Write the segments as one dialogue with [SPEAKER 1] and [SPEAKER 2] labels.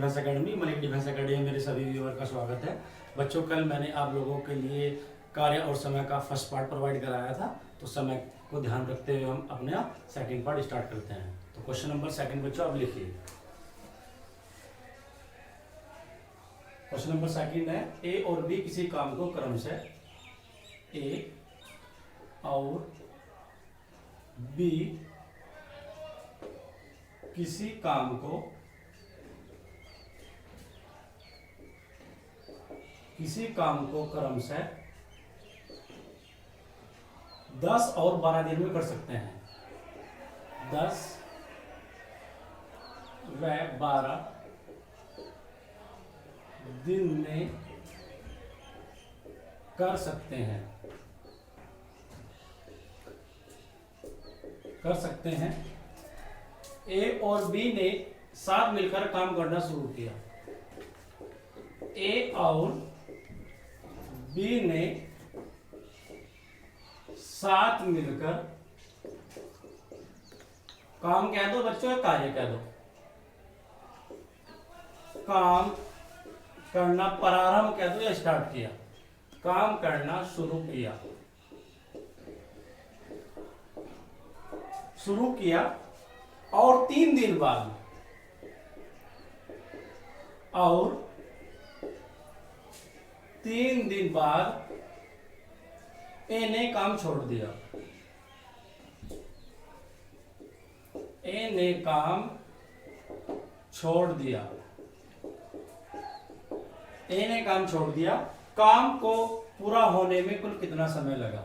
[SPEAKER 1] Defence academy, Malik defence academy में मेरे सभी व्यूअर का स्वागत है। बच्चों, कल मैंने आप लोगों के लिए कार्य और समय का फर्स्ट पार्ट प्रोवाइड कराया था, तो समय को ध्यान रखते हुए हम अपना सेकंड पार्ट स्टार्ट करते हैं। तो क्वेश्चन नंबर सेकंड बच्चों आप लिखिए। क्वेश्चन नंबर सेकंड है, ए और बी किसी काम को क्रमशः ए और बी किसी काम को क्रमशः 10 और 12 दिन में कर सकते हैं। 10 व 12 दिन में कर सकते हैं। ए और बी ने साथ मिलकर काम करना शुरू किया। ए और बी ने साथ मिलकर काम कह दो बच्चों, कार्य कह दो, काम करना प्रारंभ कह दो या स्टार्ट किया, काम करना शुरू किया और 3 दिन बाद ए ने काम छोड़ दिया। काम को पूरा होने में कुल कितना समय लगा?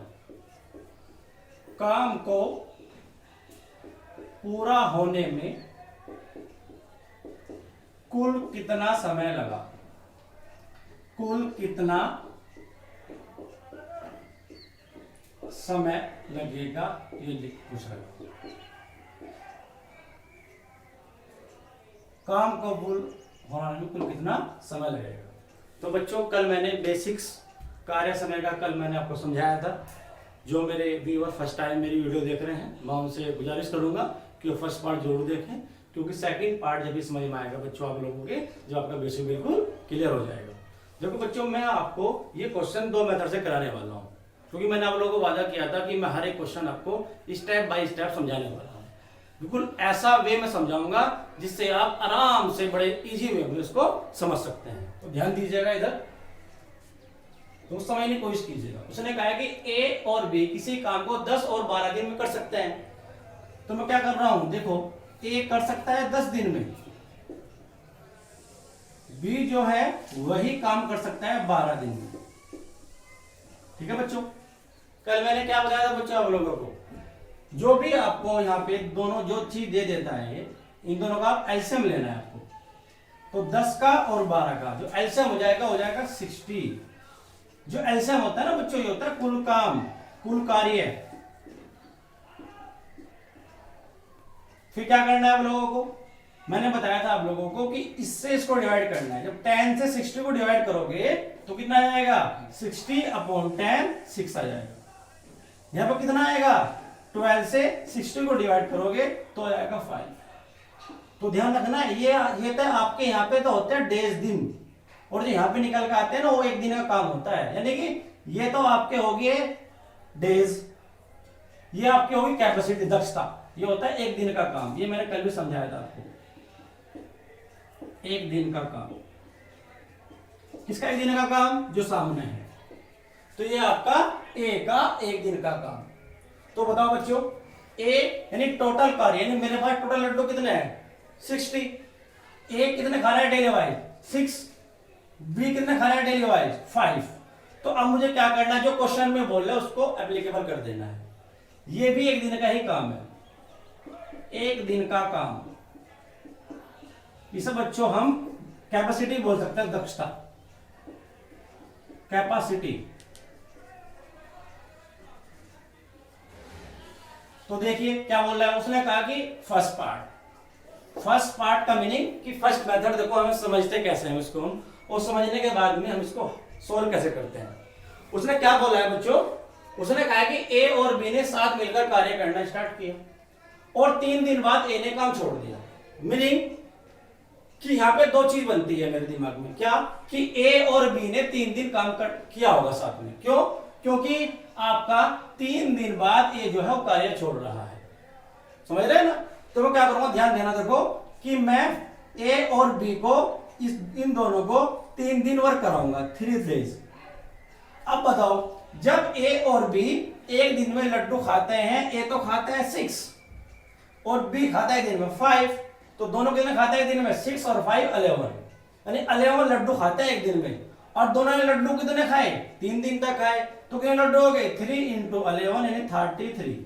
[SPEAKER 1] काम को पूरा होने में कुल कितना समय लगेगा, ये पूछ रहा है। काम को पूरा होने में कुल कितना समय लगेगा? तो बच्चों, कल मैंने बेसिक्स कार्य समय का कल मैंने आपको समझाया था। जो मेरे व्यूअर फर्स्ट टाइम मेरी वीडियो देख रहे हैं, मैं उनसे गुजारिश करूंगा कि वो फर्स्ट पार्ट जरूर देखें, क्योंकि सेकंड पार्ट जब भी समझ में आएगा बच्चों आप लोगों के, जो आपका बेसिक बिल्कुल क्लियर हो जाएगा। देखो बच्चों, मैं आपको ये क्वेश्चन 2 मेथड से कराने वाला हूँ, क्योंकि मैंने आप लोगों को वादा किया था कि मैं हर एक क्वेश्चन आपको स्टेप बाय स्टेप समझाने वाला हूँ। बिल्कुल ऐसा वे में समझाऊंगा जिससे आप आराम से बड़े इजी वे में इसको समझ सकते हैं। तो ध्यान दीजिएगा इधर, तो समझने की कोशिश कीजिएगा। उसने कहा है कि ए और बी किसी काम को 10 और 12 दिन में कर सकते हैं। तो मैं क्या कर रहा हूं, देखो, ए कर सकता है 10 दिन में, बी जो है वही काम कर सकता है 12 दिन में। ठीक है बच्चों, कल मैंने क्या बताया था बच्चों आप लोगों को, जो भी आपको यहाँ पे दोनों जो चीज दे देता है, इन दोनों का एलसीएम लेना है आपको। तो 10 का और 12 का जो एलसीएम हो जाएगा 60। जो एलसीएम होता है ना बच्चों, ये होता है कुल काम, कुल कार्य। फिर क्या करना है आप लोगों को, मैंने बताया था आप लोगों को कि इससे इसको डिवाइड करना है। जब 10 से 60 को डिवाइड करोगे तो कितना आ जाएगा, 60/10 6 आ जाएगा। यहां पर कितना आएगा, 12 से 60 को डिवाइड करोगे तो आ जाएगा 5। तो ध्यान रखना, ये तो आपके यहाँ पे तो होते हैं डेज, दिन, और जो यहाँ पे निकल के आते हैं ना वो 1 दिन का काम होता है। यानी कि ये तो आपके हो गए डेज, ये आपकी होगी कैपेसिटी, दक्षता। ये होता है 1 दिन का काम। ये मैंने कल भी समझाया था आपको, 1 दिन का काम। किसका 1 दिन का काम? जो सामने है। तो ये आपका ए का 1 दिन का काम। तो बताओ बच्चों, ए यानी टोटल कार्य, यानी मेरे पास टोटल लड्डू कितने हैं 60। ए कितने खा रहा है डेली वाइज 6, बी कितने खा रहा है डेली वाइज 5। तो अब मुझे क्या करना है, जो क्वेश्चन में बोल रहे हैं उसको एप्लीकेबल कर देना है। ये भी 1 दिन का ही काम है, 1 दिन का काम। इसे बच्चों हम कैपेसिटी बोल सकते हैं, दक्षता, कैपेसिटी। तो देखिए क्या बोल रहा है, उसने कहा कि फर्स्ट पार्ट का मीनिंग कि फर्स्ट मेथड देखो हमें समझते कैसे हैं इसको हम, और समझने के बाद में हम इसको सोल्व कैसे करते हैं। उसने क्या बोला है बच्चों, उसने कहा कि ए और बी ने साथ मिलकर कार्य करना स्टार्ट किया और 3 दिन बाद ए ने काम छोड़ दिया। मीनिंग कि यहाँ पे दो चीज बनती है मेरे दिमाग में, क्या कि ए और बी ने 3 दिन काम किया होगा साथ में। क्यों? क्योंकि आपका 3 दिन बाद ए जो है वो कार्य छोड़ रहा है, समझ रहे हैं ना। तो मैं क्या करूंगा, ध्यान देना, देखो कि मैं ए और बी को इन दोनों को 3 दिन वर्क कराऊंगा, 3 डेज। अब बताओ, जब ए और बी एक दिन में लड्डू खाते हैं, ए तो खाता है 6 और बी खाता है दिन में 5, तो दोनों कितने खाते हैं दिन में? 6 और 5 11, यानी 11 लड्डू खाते हैं एक दिन में। और दोनों ने लड्डू कितने खाए? 3 दिन तक खाए, तो कितने लड्डू हो गए? 3 × 11 यानी 33।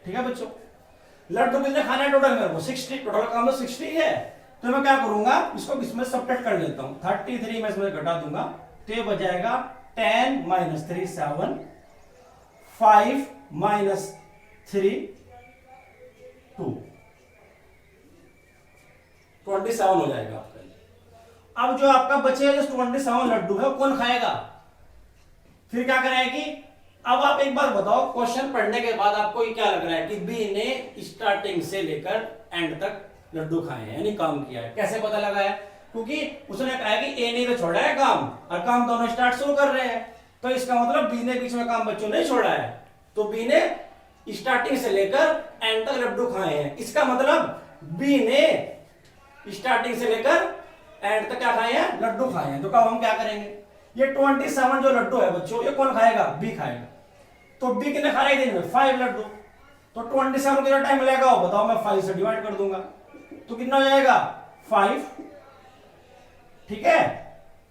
[SPEAKER 1] ठीक है बच्चों, लड्डू कितने खाने हैं टोटल? मेरे को 60, टोटल काम तो 60 है। तो मैं क्या करूंगा, इसको इसमें सब्ट्रैक्ट कर लेता हूं, 33 में इसमें घटा दूंगा, तो ये बचाएगा 10 - 3 7, 5 - 3 2, 27 हो जाएगा आपका। अब जो आपका बचे जो 27 लड्डू है, कौन खाएगा? फिर क्या करेगी? अब आप एक बार बताओ, क्वेश्चन पढ़ने के बाद आपको ये क्या लग रहा है कि बी ने स्टार्टिंग से लेकर एंड तक लड्डू खाए हैं, यानी काम किया है। कैसे पता लगा है? क्योंकि उसने कहा है कि ए ने तो छोड़ा है काम, और काम दोनों स्टार्ट शुरू कर रहे हैं, तो इसका मतलब बी ने बीच में काम बच्चों नहीं छोड़ा है। तो बी ने स्टार्टिंग से लेकर एंड तक लड्डू खाए हैं, इसका मतलब बी ने स्टार्टिंग से लेकर एंड तक क्या खाए हैं? लड्डू खाए हैं। तो कब हम क्या करेंगे, ये 27 जो लड्डू है बच्चों, ये कौन खाएगा? बी खाएगा। तो बी कितने खा रहे दिन में? 5 लड्डू। तो 27 कितना टाइम लगेगा बताओ? मैं 5 से डिवाइड कर दूंगा, तो कितना हो जाएगा? 5। ठीक है,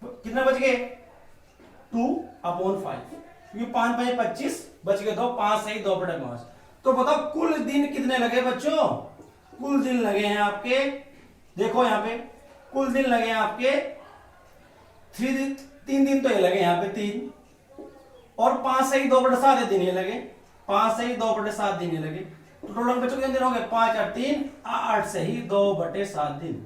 [SPEAKER 1] कितने बच गए? 2/5, क्योंकि 5 × 5 = 25, बच गए 2, 5 से ही 2/5। तो बताओ कुल दिन कितने लगे बच्चों? कुल दिन लगे हैं आपके, देखो यहाँ पे कुल दिन लगे हैं आपके 3 दिन तो ये लगे यहाँ पे 3, और 5 से ही 2/7 दिन ये लगे, 5 से ही 2/7 दिन ये लगे। तो टोटल बच्चों कितने दिन हो गए? 5 × 3 8 से ही 2/7 दिन,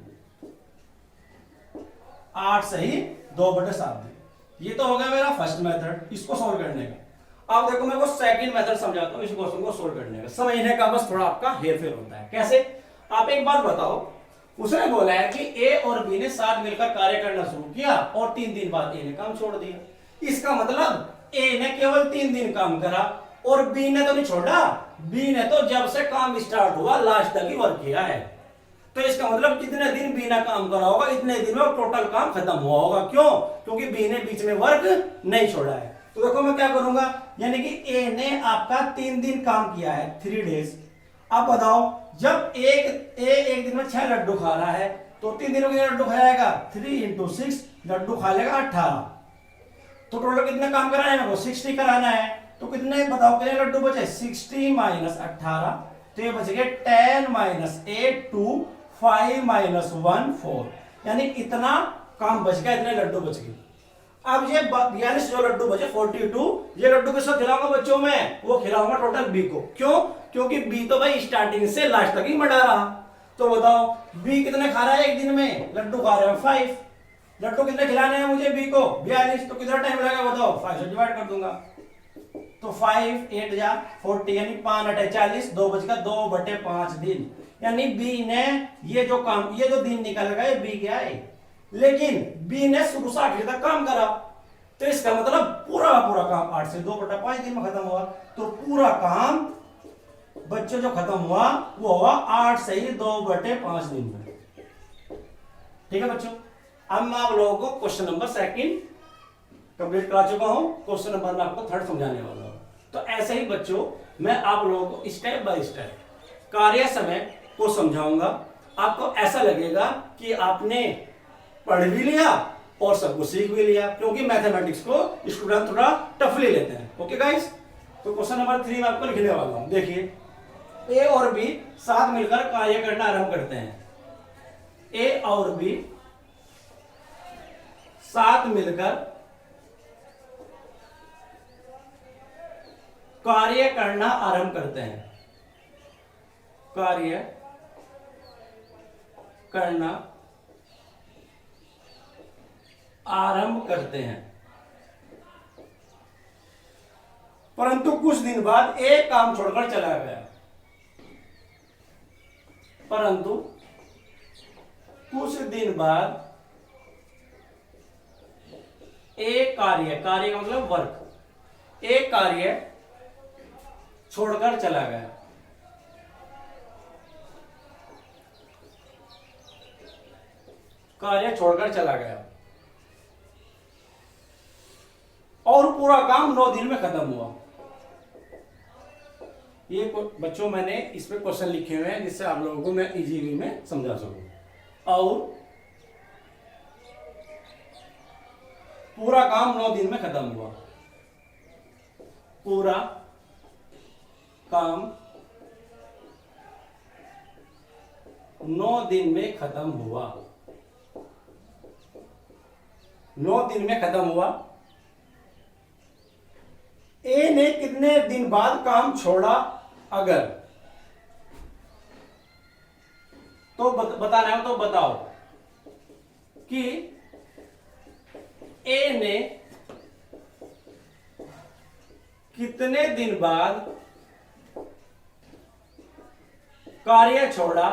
[SPEAKER 1] 8 से ही 2/7 दिन। ये तो हो गया मेरा फर्स्ट मेथड इसको सोल्व करने का। अब देखो मैं को सेकंड मेथड समझाता हूँ इस क्वेश्चन को सोल्व करने का। समझने का बस थोड़ा आपका हेरफेर होता है। कैसे? आप एक बात बताओ, उसने बोला है कि ए और बी ने साथ मिलकर कार्य करना शुरू किया और 3 दिन बाद ए ने काम छोड़ दिया। इसका मतलब ए ने केवल 3 दिन काम करा और बी ने तो नहीं छोड़ा, बी ने तो जब से काम स्टार्ट हुआ लास्ट तक ही वर्क किया है। तो इसका मतलब कितने दिन बी ने काम करा होगा, इतने दिन में टोटल काम खत्म हुआ होगा। क्यों? क्योंकि बी ने बीच में वर्क नहीं छोड़ा है। तो देखो मैं क्या करूंगा, यानी कि ए ने आपका 3 दिन काम किया है, 3 डेज। अब बताओ, जब एक दिन में 6 लड्डू खा रहा है, तो 3 दिनों के लड्डू खाएगा, 3 × 6 लड्डू खा लेगा 18। तो टोटल कितने काम कराना है? मेरे को 60 कराना है। तो कितने बताओ, कितने लड्डू बचे? 60 - 18, तो ये बच गए 10 - 8 2 5 - 1 4, यानी इतना काम बच गया, इतने लड्डू बच गए। अब ये 42 जो लड्डू बचे 42, ये लड्डू किसको खिलाऊंगा बच्चों में? वो खिलाऊंगा टोटल बी को। क्यों? क्योंकि बी तो भाई स्टार्टिंग से लास्ट तक ही मटा रहा। तो बताओ बी कितने खा रहा है एक दिन में? लड्डू खा रहे हैं 5, लड्डू कितने खिलाने हैं मुझे बी को? 42, तो कितना टाइम लगेगा बताओ? 5 से डिवाइड कर दूंगा, तो 5 8 जा 40, यानी 5 × 8 = 40, 2 बच गया, 2/5 दिन। यानी बी ने ये जो काम, ये जो दिन निकल गए बी के आए, लेकिन बी ने शुरू से आखिर तक काम करा। तो इसका मतलब पूरा काम 8 से 2/5 दिन में खत्म हुआ। तो पूरा काम बच्चों जो खत्म हुआ वो हुआ 8 से ही 2/5 दिन में। ठीक है बच्चों, अब मैं आप लोगों को क्वेश्चन नंबर 2 कंप्लीट करा चुका हूं, क्वेश्चन नंबर मैं आपको 3 समझाने वाला हूं। तो ऐसे ही बच्चों मैं आप लोगों को स्टेप बाय स्टेप कार्य समय को समझाऊंगा। आपको ऐसा लगेगा कि आपने पढ़ भी लिया और सब कुछ सीख भी लिया, क्योंकि मैथमेटिक्स को स्टूडेंट थोड़ा टफली लेते हैं। ओके गाइस, तो क्वेश्चन नंबर 3 मैं आपको लिखने वाला हूं। देखिए, ए और बी साथ मिलकर कार्य करना आरंभ करते हैं। ए और बी साथ मिलकर कार्य करना आरंभ करते हैं। कार्य करना आरंभ करते हैं, परंतु कुछ दिन बाद एक काम छोड़कर चला गया। परंतु कुछ दिन बाद एक कार्य, कार्य का मतलब वर्क, एक कार्य छोड़कर चला गया। कार्य छोड़कर चला गया और पूरा काम 9 दिन में खत्म हुआ। ये बच्चों मैंने इस पे क्वेश्चन लिखे हुए हैं जिससे आप लोगों को मैं इजी वे में समझा सकूं। और पूरा काम 9 दिन में खत्म हुआ। पूरा काम 9 दिन में खत्म हुआ। 9 दिन में खत्म हुआ। ए ने कितने दिन बाद काम छोड़ा अगर, तो बताना है तो बताओ कि ए ने कितने दिन बाद कार्य छोड़ा,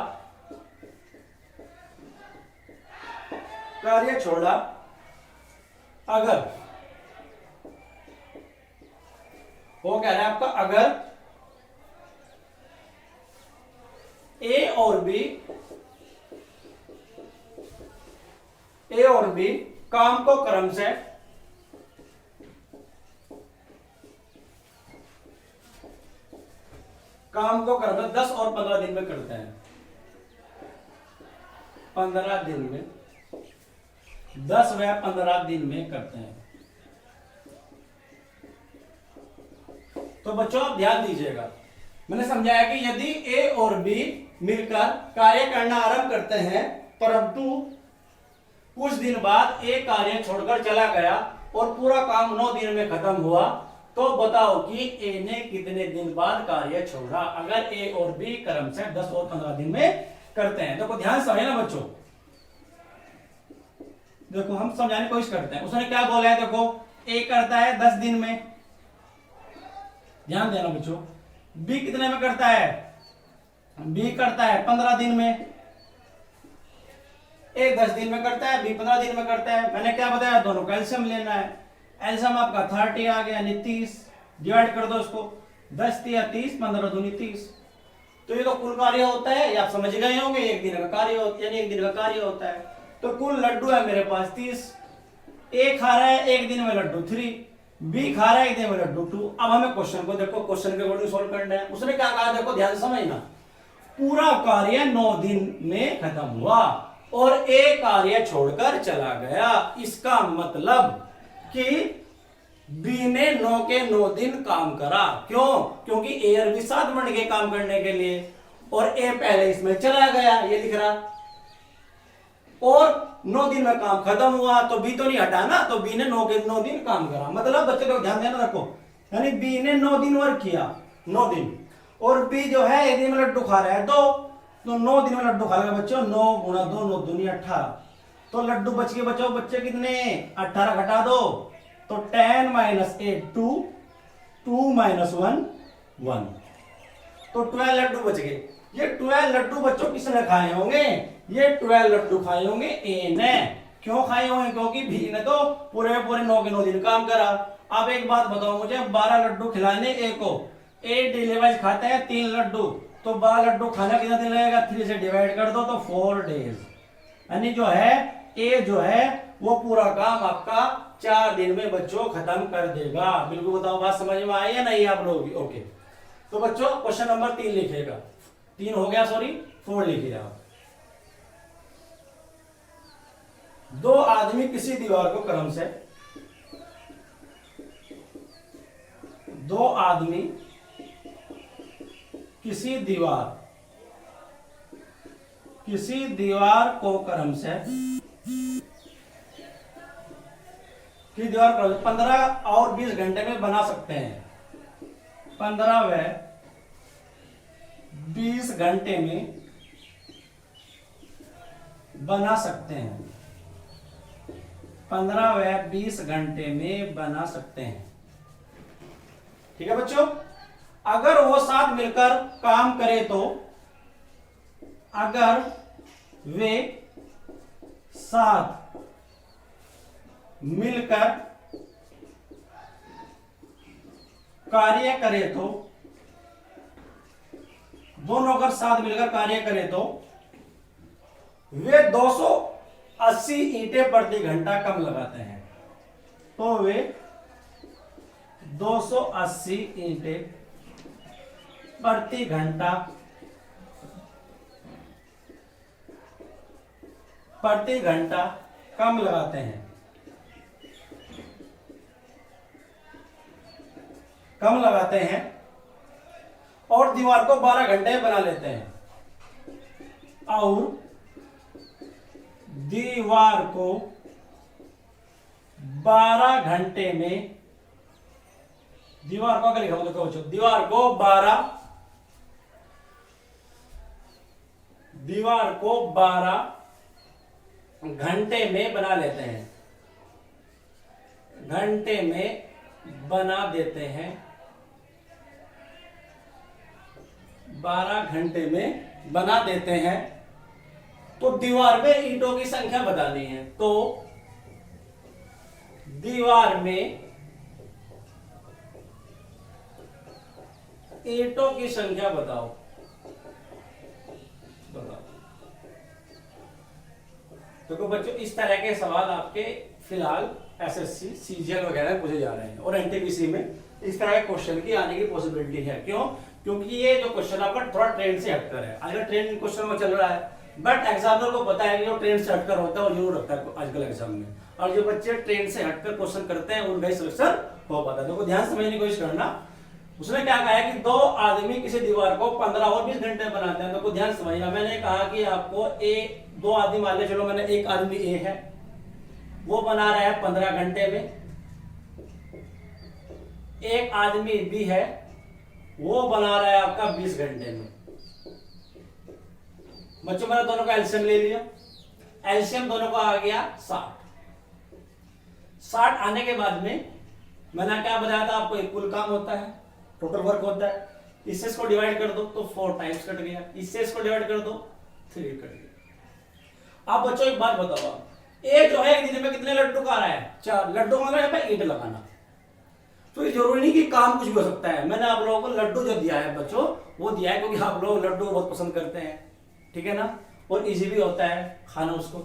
[SPEAKER 1] कार्य छोड़ा अगर, वो कह रहा है आपका अगर ए और बी काम को क्रम से काम को क्रम से 10 और 15 दिन में करते हैं। 15 दिन में 10 व 15 दिन में करते हैं। तो बच्चों आप ध्यान दीजिएगा, मैंने समझाया कि यदि ए और बी मिलकर कार्य करना आरंभ करते हैं परंतु कुछ दिन बाद ए कार्य छोड़कर चला गया और पूरा काम 9 दिन में खत्म हुआ, तो बताओ कि ए ने कितने दिन बाद कार्य छोड़ा अगर ए और बी क्रम से 10 और 15 दिन में करते हैं। देखो ध्यान से ना बच्चों, देखो हम समझाने की कोशिश करते हैं। उसने क्या बोला है, देखो ए करता है 10 दिन में, ध्यान देना बच्चों। बी कितने में करता है, बी करता है 15 दिन में। ए 10 दिन में करता है, बी 15 दिन में करता है। मैंने क्या बताया, दोनों का एलसीएम लेना है। एलसीएम आपका 30 आ गया, यानी 30 डिवाइड कर दो इसको, 10 या 30, 15 दूनी 30। तो ये तो कुल कार्य होता है, ये आप समझ गए होंगे, एक दिन का कार्य होता है, यानी एक दिन का कार्य होता है। तो कुल लड्डू है मेरे पास 30। ए खा रहा है एक दिन में लड्डू 3, बी खा रहा है एक दिन में लड्डू 2। अब हमें क्वेश्चन को देखो, क्वेश्चन के अकॉर्डिंग सॉल्व करना है। उसने क्या कहा, देखो ध्यान से समझना, पूरा कार्य 9 दिन में खत्म हुआ और ए कार्य छोड़कर चला गया। इसका मतलब कि बी ने 9 के 9 दिन काम करा। क्यों, क्योंकि ए और बी साथ बढ़ गए काम करने के लिए और ए पहले इसमें चला गया, ये लिख रहा, और 9 दिन में काम खत्म हुआ। तो बी तो नहीं हटा ना, तो बी ने 9 के 9 दिन काम करा। मतलब बच्चे लोग ध्यान देना रखो, यानी बी ने 9 दिन वर्क किया, 9 दिन, और बी जो है एक दिन में लड्डू खा रहा है 2, तो 9 दिन में लड्डू खा लेगा बच्चों। 9 गुणा 2 9 दूनी 18, तो लड्डू बच के बच्चों, बच्चे कितने, 18 घटा दो तो 10 - 8 2, 2 - 1 1, तो 12 लड्डू बच गए। ये 12 लड्डू बच्चों किसने खाए होंगे, ये 12 लड्डू खाए होंगे ए ने। क्यों खाए होंगे, क्योंकि बी ने तो पूरे 9 के 9 दिन काम करा। अब एक बात बताओ मुझे, 12 लड्डू खिलाने ए को, ए डेली वाइज खाता है 3 लड्डू, तो 12 लड्डू खाना कितना दिन लगेगा, 3 से डिवाइड कर दो तो 4 डेज, यानी जो है ए जो है वो पूरा काम आपका 4 दिन में बच्चों खत्म कर देगा। बिल्कुल बताओ, बात समझ में आई या नहीं आप लोग, ओके। तो बच्चों क्वेश्चन नंबर 3 लिखिएगा, 3 हो गया, सॉरी 4 लिखिएगा। 2 आदमी किसी दीवार को क्रम से, 2 आदमी किसी दीवार को क्रम से, कि दीवार क्रम से 15 और 20 घंटे में बना सकते हैं। 15 व 20 घंटे में बना सकते हैं। 15 व 20 घंटे में बना सकते हैं। ठीक है बच्चों, अगर वो साथ मिलकर काम करे तो, अगर वे साथ मिलकर कार्य करे तो, दोनों अगर साथ मिलकर कार्य करे तो वे 280 ईंटें प्रति घंटा कम लगाते हैं। तो वे 280 ईंटें प्रति घंटा कम लगाते हैं, और दीवार को 12 घंटे में बना लेते हैं, और दीवार को 12 घंटे में, दीवार को अगर लिखा हो तो बच्चों, दीवार को 12 घंटे में बना लेते हैं, घंटे में बना देते हैं, 12 घंटे में बना देते हैं। तो दीवार में ईंटों की संख्या बतानी है, तो दीवार में ईंटों की संख्या बताओ। तो बच्चों इस तरह के सवाल आपके फिलहाल एसएससी सीजीएल वगैरह में पूछे जा रहे हैं, और एनटीपीसी में इस तरह के क्वेश्चन की आने की पॉसिबिलिटी है। क्यों? क्योंकि ये जो क्वेश्चन आपका थोड़ा ट्रेंड से हटकर है। आजकल ट्रेंड क्वेश्चन में चल रहा है, बट एग्जामिनर को पता है कि जो ट्रेंड से हटकर होता है वो जरूर रखता है आजकल एग्जाम में, और जो बच्चे ट्रेंड से हटकर क्वेश्चन करते हैं उनका सिलेक्शन हो पाता है। तो ध्यान समझने की कोशिश करना। उसने क्या कहा है कि 2 आदमी किसी दीवार को 15 और 20 घंटे बनाते हैं। तो ध्यान समझना, मैंने कहा कि आपको 2 आदमी मान ले चलो, मैंने एक आदमी ए है, वो बना रहा है 15 घंटे में, एक आदमी बी है, वो बना रहा है आपका 20 घंटे में। बच्चों मैंने दोनों का एलसीएम ले लिया, एलसीएम दोनों का आ गया 60 आने के बाद में मैंने क्या बताया था आपको, एक कुल काम होता है, टोटल वर्क होता है। इससे इसको डिवाइड कर दो तो 4 टाइम्स कट गया, इससे इसको डिवाइड कर दो 3 कट गया। आप बच्चों एक बात बताओ, ए जो है एक दिन में कितने लड्डू खा रहा है? 4 लड्डू मतलब यहाँ पे ईंट लगाना। तो ये जरूरी नहीं कि काम कुछ भी हो सकता है। मैंने आप लोगों को लड्डू जो दिया है बच्चों, वो दिया है क्योंकि आप लोग लड्डू बहुत पसंद करते हैं, ठीक है ना, और इजी भी होता है खाना उसको।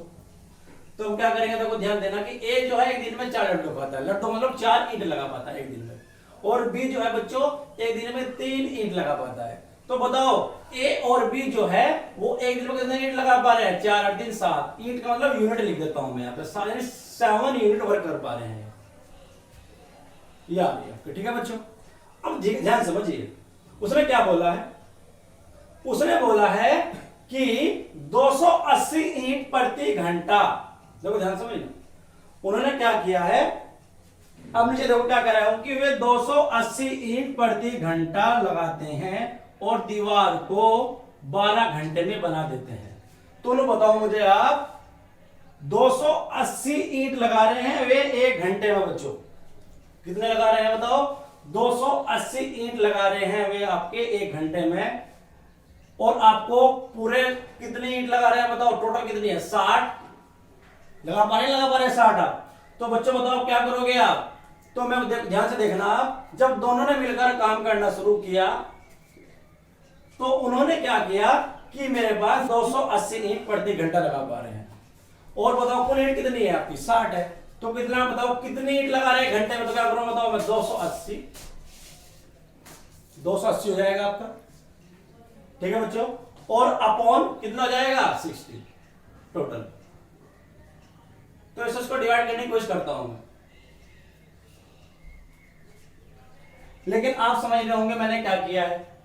[SPEAKER 1] तो हम क्या करेंगे, देखो ध्यान देना कि ए जो है एक दिन में 4 लड्डू खाता है, लड्डू मतलब 4 ईंट लगा पाता है एक दिन में, और बी जो है बच्चों एक दिन में 3 ईंट लगा पाता है। तो बताओ ए और बी जो है वो एक दिन में कितने ईंट लगा पा रहे हैं? 4 8 3 7। ईंट का मतलब यूनिट लिख देता हूं मैं यहाँ पे, 7 यूनिट वर्क कर पा रहे हैं, याद है, ठीक है बच्चों। अब ध्यान समझिए, उसने क्या बोला है, उसने बोला है कि 280 ईंट प्रति घंटा। देखो ध्यान समझिए, उन्होंने क्या किया है, अब नीचे देखो क्या कह रहा हूं कि वे 280 ईंट प्रति घंटा लगाते हैं और दीवार को 12 घंटे में बना देते हैं। तो लो बताओ मुझे आप, 280 ईंट लगा रहे हैं वे 1 घंटे में। बच्चों कितने लगा रहे हैं बताओ? 280 ईंट लगा रहे हैं वे आपके 1 घंटे में, और आपको पूरे कितनी ईंट लगा रहे हैं बताओ? टोटल कितनी है? 60 लगा पा रहे 60 आप। तो बच्चों बताओ क्या करोगे आप? तो मैं ध्यान से देखना, आप जब दोनों ने मिलकर काम करना शुरू किया तो उन्होंने क्या किया कि मेरे पास 280 ईंट प्रति घंटा लगा पा रहे हैं, और बताओ कुल ईंट कितनी है आपकी? 60 है। तो कितना बताओ कितनी ईंट लगा रहे हैं घंटे में? तो क्या करूं बताओ मैं? 280 हो जाएगा आपका, ठीक है बच्चों, और अपॉन कितना हो जाएगा? 60 टोटल। तो इसको डिवाइड करने की कोशिश करता हूं मैं, लेकिन आप समझ रहे होंगे मैंने क्या किया है।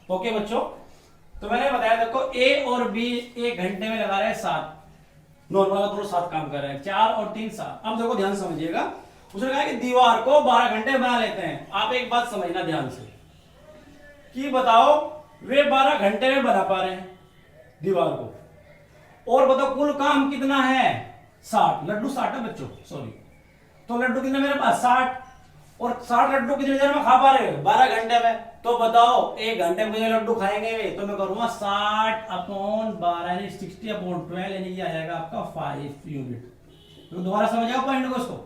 [SPEAKER 1] ओके बच्चों, तो मैंने बताया देखो ए और बी 1 घंटे में लगा रहे हैं 7, नॉर्मल दोनों 7 काम कर रहे हैं, 4 और 3 7। अब देखो ध्यान समझिएगा, उसने कहा कि दीवार को 12 घंटे बना लेते हैं। आप एक बात समझना ध्यान से कि बताओ वे 12 घंटे में बना पा रहे हैं दीवार को, और बताओ कुल काम कितना है? 60। लड्डू 60 है बच्चों, सॉरी। तो लड्डू कितने मेरे पास? 60, और 60 लड्डू कितनी देर में खा पा रहे हो? 12 घंटे में। तो बताओ 1 घंटे में कितने लड्डू खाएंगे? तो मैं करूंगा 60/12 यानी 60/12 यानी ये आएगा आपका 5 यूनिट। तो दोबारा समझ आओ पॉइंट को। उसको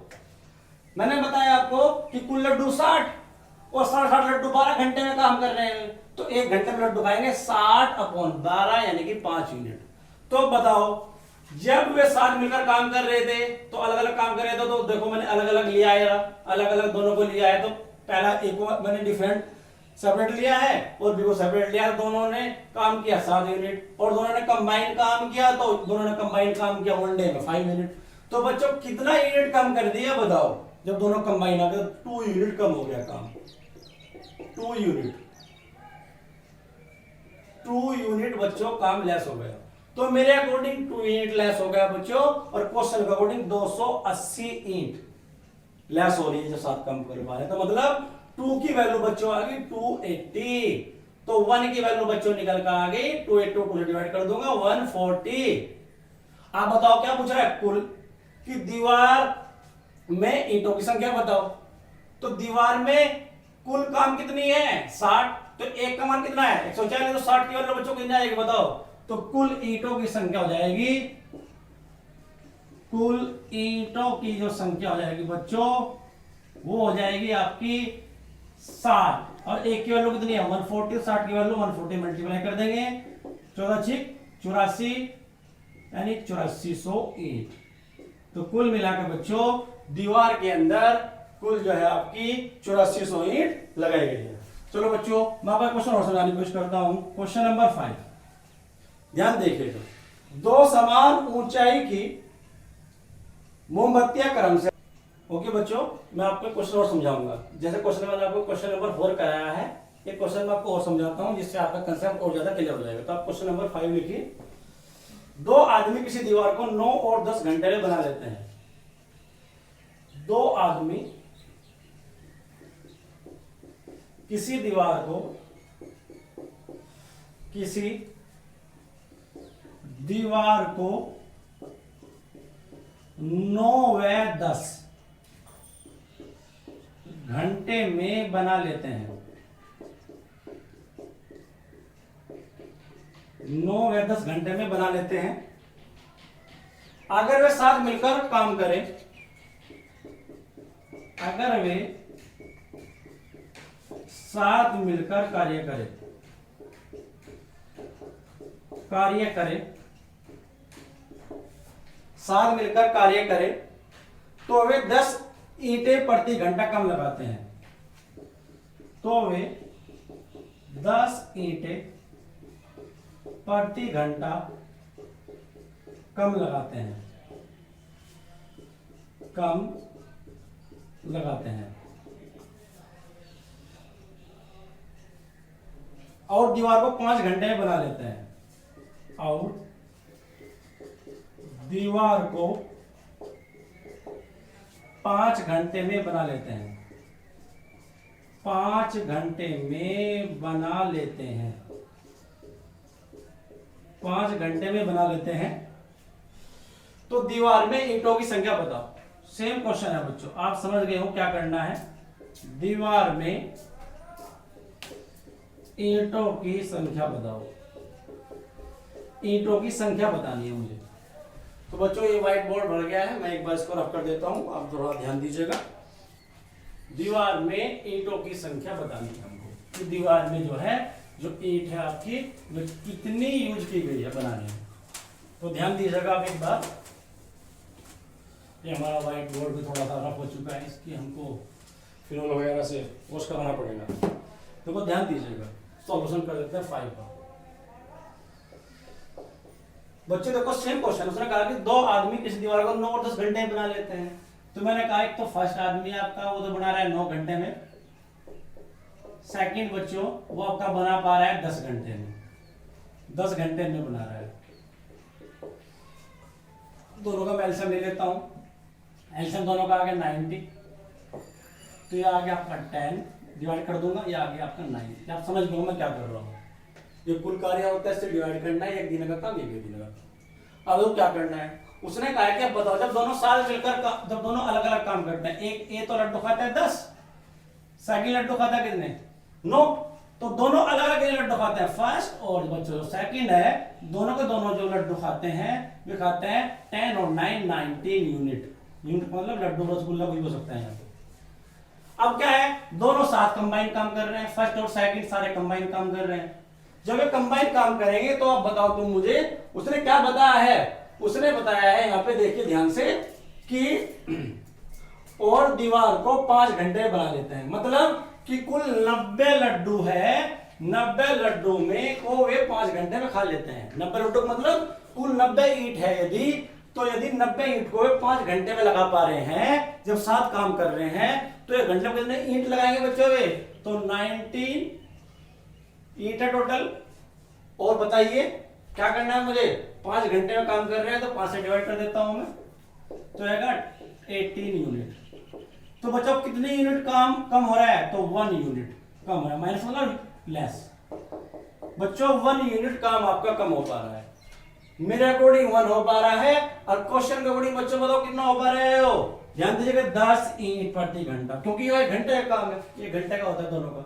[SPEAKER 1] मैंने बताया आपको कि कुल लड्डू 60 और 60 लड्डू 12 घंटे में काम कर रहे हैं, तो 1 घंटे में लड्डू खाएंगे 60/12 यानी कि 5 यूनिट। तो बताओ जब वे साथ मिलकर काम कर रहे थे तो अलग अलग काम कर रहे थे, तो देखो मैंने अलग अलग लिया है, अलग अलग दोनों को लिया है। तो पहला एक को मैंने डिफरेंट सेपरेट लिया है और बी को सेपरेट लिया, दोनों ने काम किया 7 यूनिट, और दोनों ने कंबाइन काम किया, तो दोनों ने कंबाइन काम किया 1 डे में 5 यूनिट। तो बच्चों कितना यूनिट कम कर दिया बताओ? जब दोनों कंबाइन आ गए 2 यूनिट कम हो गया काम। 2 यूनिट, 2 यूनिट बच्चों काम लेस हो गया। तो मेरे अकॉर्डिंग 2 यूनिट लेस हो गया बच्चों, और क्वेश्चन के अकॉर्डिंग 280 यूनिट लेस हो रही है जो 7 कम कर पा रहे। तो मतलब 2 की वैल्यू बच्चों आ गई 280, तो 1 की वैल्यू बच्चों निकल कर आ गई 280 2 से डिवाइड कर दूंगा 140। आप बताओ क्या पूछ रहा है? कुल कि दीवार में ईंटों की संख्या बताओ। तो दीवार में कुल काम कितनी है? 60, तो एक का मान कितना है? 140, तो 60 की वैल्यू बच्चों कितनी आएगी बताओ? तो कुल ईंटों की संख्या हो जाएगी, कुल ईंटों की जो संख्या हो जाएगी बच्चों वो हो जाएगी आपकी 60, और एक की वैल्यू कितनी है? 140, 60 की वैल्यू 140 मल्टीप्लाई कर देंगे 14 छिक 84 यानी 8400 ईंट। तो कुल मिलाकर बच्चों दीवार के अंदर कुल जो है आपकी 8400 ईंट लगाई गई है। चलो बच्चों मैं आपका क्वेश्चन और समझाने की कोशिश करता हूं। क्वेश्चन नंबर 5, ध्यान देखिएगा। 2 समान ऊंचाई की मोमबत्तियां क्रम से, ओके बच्चों मैं आपको क्वेश्चन और समझाऊंगा। जैसे क्वेश्चन मैंने आपको क्वेश्चन नंबर 4 कराया है, ये क्वेश्चन मैं आपको और समझाता हूं जिससे आपका कंसेप्ट और ज्यादा क्लियर हो जाएगा। तो आप क्वेश्चन नंबर 5 लिखिए। 2 आदमी किसी दीवार को 9 और 10 घंटे में बना लेते हैं। 2 आदमी किसी दीवार को 9 व 10 घंटे में बना लेते हैं। 9 व 10 घंटे में बना लेते हैं। अगर वे साथ मिलकर काम करें, अगर वे साथ मिलकर कार्य करें, साथ मिलकर कार्य करें तो वे 10 ईंटें प्रति घंटा कम लगाते हैं। तो वे 10 ईंटें प्रति घंटा कम लगाते हैं, और दीवार को 5 घंटे में बना लेते हैं। और दीवार को 5 घंटे में बना लेते हैं। 5 घंटे में बना लेते हैं। 5 घंटे में बना लेते हैं। तो दीवार में ईंटों की संख्या बताओ। सेम क्वेश्चन है बच्चों, आप समझ गए हो क्या करना है। दीवार में ईंटों की संख्या बताओ। ईंटों की संख्या बतानी है मुझे। तो बच्चों ये व्हाइट बोर्ड भर गया है, मैं एक बार इसको रफ कर देता हूं, आप थोड़ा ध्यान दीजिएगा। दीवार में ईंटों की संख्या बतानी है हमको कि दीवार में जो है जो ईंट है आपकी वो कितनी यूज की गई है बनाने में। तो ध्यान दीजिएगा आप एक बार। ये हमारा व्हाइट बोर्ड भी थोड़ा सा रफ हो चुका है, इसकी हमको फिनोल वगैरह से वॉश कराना पड़ेगा। देखो ध्यान दीजिएगा, सॉल्यूशन कर देते हैं 5 का। बच्चे देखो सेम क्वेश्चन, उसने कहा कि 2 आदमी किसी दीवार को 9 और 10 घंटे में बना लेते हैं। तो मैंने कहा एक तो फर्स्ट आदमी आपका वो तो बना रहा है 9 घंटे में, सेकंड बच्चों वो आपका बना पा रहा है 10 घंटे में, 10 घंटे में बना रहा है। दोनों का मैं एलसीएम ले लेता हूं। एलसीएम दोनों का आ गया 90, तो ये आ गया आपका 10 डिवाइड कर दूंगा, ये आ गया आपका 9। आप समझ गए मैं क्या कर रहा हूँ। ये कुल कार्य होता है इससे डिवाइड करना है, एक दिन का काम एक दिन का। अब वो क्या करना है, उसने कहा कि अब बताओ जब दोनों साथ मिलकर जब दोनों अलग अलग काम करते हैं, एक ए तो लड्डू खाता है 10 सेकंड लड्डू खाता है कितने? 9। तो दोनों अलग अलग लड्डू खाते हैं। फर्स्ट और बच्चों सेकंड है, दोनों के दोनों जो लड्डू खाते हैं वे खाते हैं 10 और 9 19 यूनिट। यूनिट मतलब लड्डू रसगुल्ला भी हो सकता है यहाँ पे। अब क्या है, दोनों साथ कंबाइन काम कर रहे हैं, फर्स्ट और सेकंड सारे कंबाइन काम कर रहे हैं। जब ये कंबाइन काम करेंगे तो अब बताओ तुम मुझे, उसने क्या बताया है? उसने बताया है यहाँ पे देखिए ध्यान से कि और दीवार को 5 घंटे बना लेते हैं। मतलब कि कुल 90 लड्डू है, 90 लड्डू में को वे 5 घंटे में खा लेते हैं। 90 लड्डू मतलब कुल 90 ईंट है यदि, तो यदि 90 ईंट को वे 5 घंटे में लगा पा रहे हैं, जब साथ काम कर रहे हैं, तो एक घंटे में कितने ईंट लगाएंगे बच्चों वे? तो 19 ईंट है टोटल। और बताइए क्या करना है मुझे? 5 घंटे में काम कर रहे हैं तो 5 से डिवाइड कर देता हूं मैं, तो आएगा 18 यूनिट। तो बच्चों कितने यूनिट काम कम हो रहा है? तो 1 यूनिट कम हो रहा है। माइनस मतलब लेस। बच्चों 1 यूनिट काम आपका कम हो पा रहा है, मेरे अकॉर्डिंग 1 हो पा रहा है। और क्वेश्चन के अकॉर्डिंग बच्चों बताओ कितना हो पा रहा है? हो ध्यान दीजिएगा 10 ईंट प्रति घंटा, क्योंकि ये 1 घंटे का काम है, 1 घंटे का होता है दोनों का।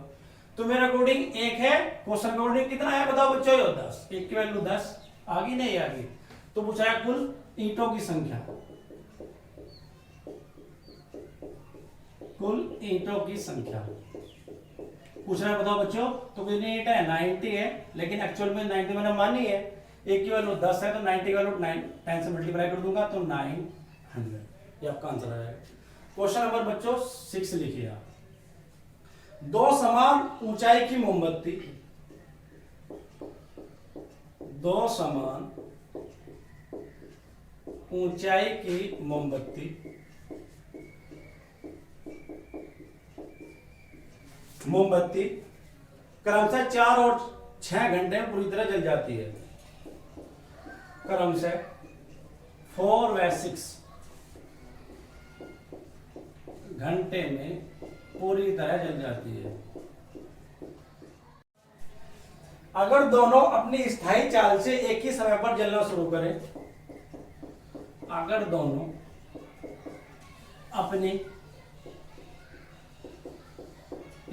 [SPEAKER 1] तो मेरे अकॉर्डिंग 1 है, क्वेश्चन के अकॉर्डिंग कितना है बताओ बच्चों? 10। 1 की वैल्यू 10 आ गई नहीं आ गई? तो पूछा है कुल ईंटों की संख्या, कुल ईंटों की संख्या पूछ रहा है बताओ बच्चों। तो कितनी ईंट है? 90 है, लेकिन एक्चुअल में 90 मैंने मानी है। 1 की वैल्यू 10 है तो 90 की वैल्यू 10 से मल्टीप्लाई कर दूंगा तो 900। ये आपका आंसर आएगा। क्वेश्चन नंबर बच्चों 6 लिखिए आप। 2 समान ऊंचाई की मोमबत्ती, 2 समान ऊंचाई की मोमबत्ती क्रमशः 4 और 6 घंटे में पूरी तरह जल जाती है। क्रमशः 4 व 6 घंटे में पूरी तरह जल जाती है। अगर दोनों अपनी स्थायी चाल से एक ही समय पर जलना शुरू करें, अगर दोनों अपनी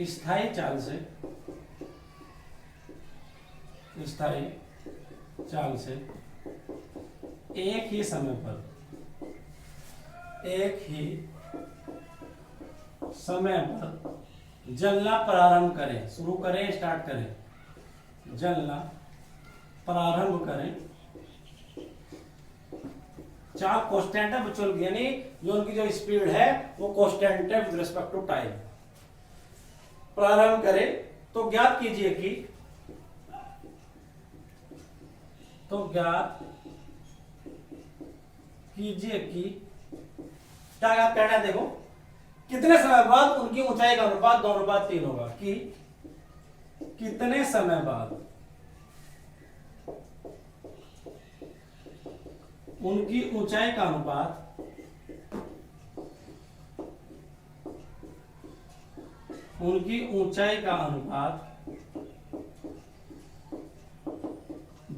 [SPEAKER 1] स्थायी चाल से एक ही समय पर जलना प्रारंभ करें, शुरू करें, स्टार्ट करें, जलना प्रारंभ करें। चाल कांस्टेंट है बच्चों, यानी जो उनकी जो स्पीड है वो कांस्टेंट है विद रिस्पेक्ट टू टाइम। प्रारंभ करें तो ज्ञात कीजिए कि क्या याद करना है? देखो कितने समय बाद उनकी ऊंचाई का अनुपात 2:3 होगा, कि कितने समय बाद उनकी ऊंचाई का अनुपात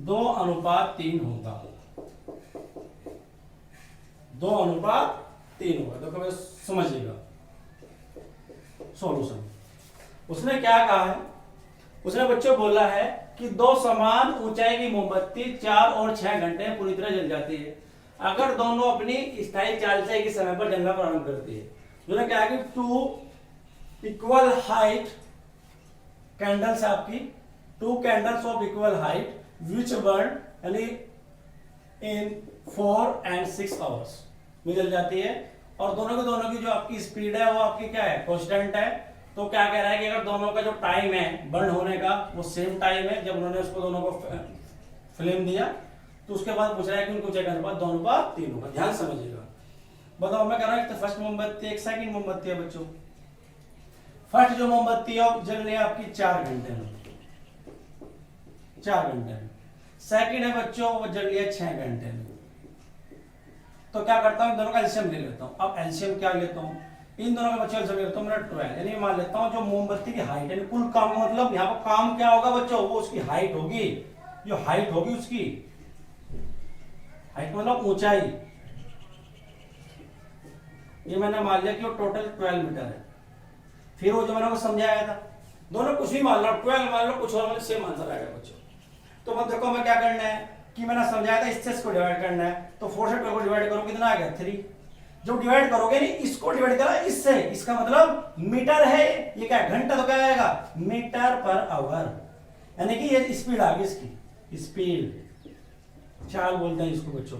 [SPEAKER 1] 2:3 होगा। 2:3 होगा। तो कभी समझिएगा सॉल्यूशन। उसने क्या कहा है? उसने बच्चों बोला है कि 2 समान ऊंचाई की मोमबत्ती 4 और 6 घंटे में पूरी तरह जल जाती है अगर दोनों अपनी स्थायी चाल से एक ही समय पर जलना प्रारंभ करती है। उसने क्या है कि 2 इक्वल हाइट कैंडल्स, आपकी 2 candles of equal height which burn यानी इन 4 and 6 आवर्स में जल जाती है। और दोनों की जो आपकी स्पीड है वो आपकी क्या है? कांस्टेंट है। तो क्या कह रहा है कि अगर दोनों का जो टाइम है बर्न होने का वो सेम टाइम है जब उन्होंने उसको दोनों को फ्लेम दिया, तो उसके बाद पूछ रहा है कि उनको चेक करने बाद 2:3 होगा। ध्यान समझिएगा। बताओ मैं कह रहा हूं तो फर्स्ट मोमबत्ती, एक सेकंड मोमबत्ती है बच्चों। फर्स्ट जो मोमबत्ती है जल रही है आपकी 4 घंटे में, 4 घंटे में। सेकंड है बच्चों वो जल रही है 6 घंटे में। तो क्या करता हूं, दोनों का एलसीएम ले लेता हूं। अब एलसीएम क्या लेता हूं? इन दोनों का बच्चों एलसीएम लेता हूं मेरा 12, यानी मान लेता हूं जो मोमबत्ती की हाइट है, कुल काम मतलब यहाँ पर काम क्या होगा बच्चों? वो उसकी हाइट होगी, जो हाइट होगी उसकी हाइट मतलब ऊंचाई। ये मैंने मान लिया कि वो टोटल 12 मीटर है। फिर वो जो मैंने आपको समझाया था, दोनों कुछ भी मान लो, 12 मान लो, कुछ और मान लो, सेम आंसर आएगा बच्चों। तो मतलब देखो हमें क्या करना है कि मैंने समझाया था इससे इसको डिवाइड करना है, तो 4 से 12 को डिवाइड करो कितना आ गया 3। जब डिवाइड करोगे नहीं, इसको डिवाइड करा इससे, इसका मतलब मीटर है, ये क्या है घंटा, तो क्या आएगा मीटर पर आवर, यानी कि ये स्पीड आ गई इसकी, स्पीड चाल बोलते हैं इसको बच्चों।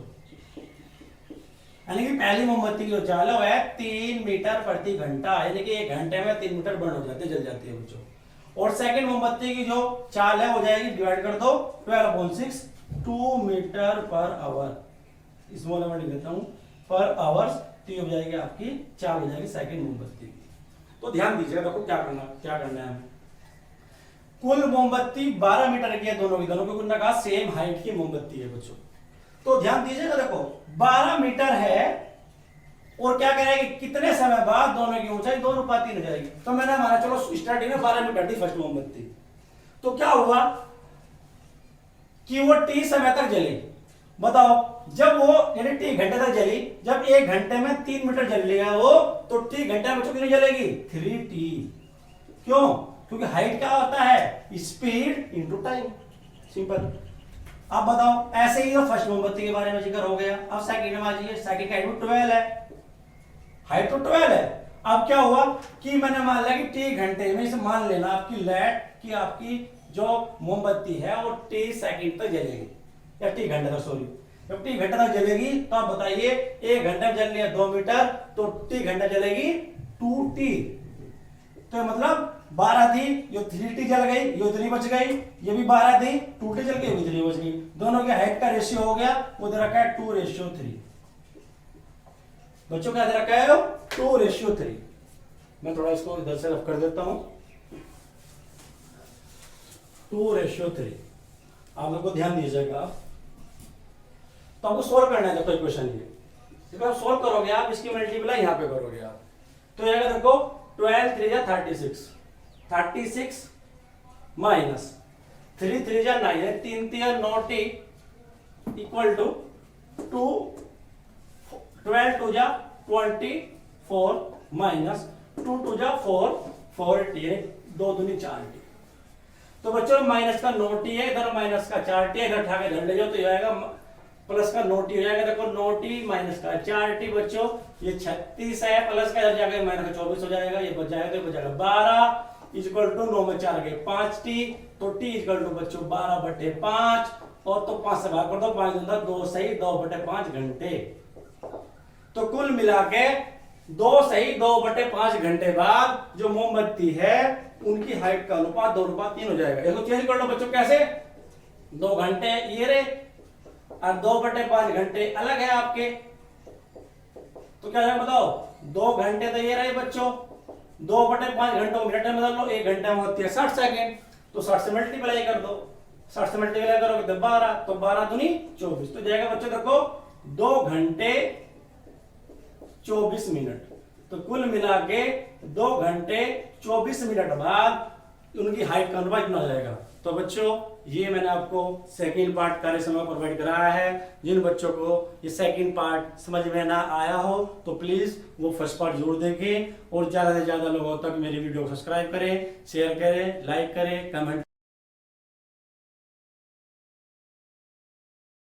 [SPEAKER 1] यानी कि पहली मोमबत्ती की जो चाल है वो है 3 मीटर प्रति घंटा, यानी कि 1 घंटे में 3 मीटर बर्न हो जाते हैं, जल जाती है बच्चों। और सेकंड मोमबत्ती की जो चाल है हो जाएगी, डिवाइड कर दो 12/6, 2 मीटर पर आवर, स्मॉल में लिख देता हूं पर आवर्स, तो ये हो जाएगी आपकी चाल हो जाएगी सेकंड मोमबत्ती की। तो ध्यान दीजिएगा, देखो क्या करना है हमें। कुल मोमबत्ती 12 मीटर की है दोनों की, दोनों की कहा सेम हाइट की मोमबत्ती है बच्चों। तो ध्यान दीजिएगा, देखो 12 मीटर है और क्या कह रहा है कि कितने समय बाद दोनों की ऊंचाई 2:3 हो जाएगी। तो मैंने माना चलो स्टार्टिंग में 12 मीटर थी फर्स्ट मोमबत्ती, तो क्या हुआ कि वो T समय तक जली। बताओ जब वो यानी T घंटे तक जली, जब 1 घंटे में 3 मीटर जल लेगा वो, तो T घंटे में कितनी जलेगी 3T। क्यों? क्योंकि हाइट क्या होता है स्पीड इंटू टाइम, सिंपल। अब बताओ ऐसे ही तो फर्स्ट मोमबत्ती के बारे में जिक्र हो गया। अब सेकंड में आ जाइए, सेकंड का हाइट 12 है, हाइट तो 12 है। अब क्या हुआ कि मैंने मान लिया कि T घंटे में, इसे मान लेना आपकी लेट कि आपकी जो मोमबत्ती है वो T सेकंड तक जलेगी, या T घंटे तक, सॉरी जब T घंटे तक जलेगी तो आप बताइए 1 घंटे में जल रही है 2 मीटर, तो T घंटे जलेगी 2T, तो मतलब 12 थी, ये 3T जल गई, ये उतनी बच गई, ये भी 12 थी, 2T जल गई, उतनी बच गई। दोनों के हाइट का रेशियो हो गया, वो दे रखा है 2:3। बच्चों क्या दे रखा है 2:3। मैं थोड़ा इसको इधर से रफ कर देता हूं, 2:3। आप लोग को ध्यान दीजिएगा। तो आपको सोल्व करना है, देखो इक्वेशन ये आप सोल्व करोगे, आप इसकी मल्टीप्लाई यहां पे करोगे आप, तो ये अगर देखो 12 3 जा 36, 36 माइनस 3 3 जा 9 है, 3 3 9T इक्वल टू 2, 12 2 जा 24 माइनस 2 2 जा 4, 4T है, 2 दूनी 4T। तो बच्चों माइनस का 9T है, इधर माइनस का 4T है, इधर उठा के इधर ले जाओ तो ये आएगा प्लस का 9T हो जाएगा। देखो 9T माइनस का 4T बच्चों, ये 36 है, प्लस का इधर जाकर माइनस का 24 हो जाएगा, ये बच जाएगा, तो बच जाएगा 12 इक्वल टू 9 में 4 गए 5T, तो T इक्वल टू बच्चों 12/5, और तो 5 से भाग कर दो, 5 दूना 2 सही 2/5 घंटे। तो कुल मिला के 2 सही 2/5 घंटे बाद जो मोमबत्ती है उनकी हाइट का अनुपात 2:3 हो जाएगा। इसको चेंज कर लो बच्चों, कैसे 2 घंटे ये रे और 2/5 घंटे अलग है आपके, तो क्या है बताओ 2 घंटे तो ये रहे बच्चों, 2/5 घंटों मिनट में बदल लो, 1 घंटे में होती है 60 सेकेंड, तो 60 से मल्टीप्लाई कर दो, 60 से मल्टीप्लाई करोगे तो 12, तो 12 दूनी 24, तो जाएगा बच्चों देखो 2 घंटे 24 मिनट। तो कुल मिला के 2 घंटे 24 मिनट बाद उनकी हाइट का अनुपात इतना हो जाएगा। तो बच्चों ये मैंने आपको सेकंड पार्ट कार्य समय प्रोवाइड कराया है। जिन बच्चों को ये सेकंड पार्ट समझ में ना आया हो तो प्लीज वो फर्स्ट पार्ट जरूर देखें, और ज्यादा से ज्यादा लोगों तक मेरी वीडियो को सब्सक्राइब करें, शेयर करें, लाइक करें, कमेंट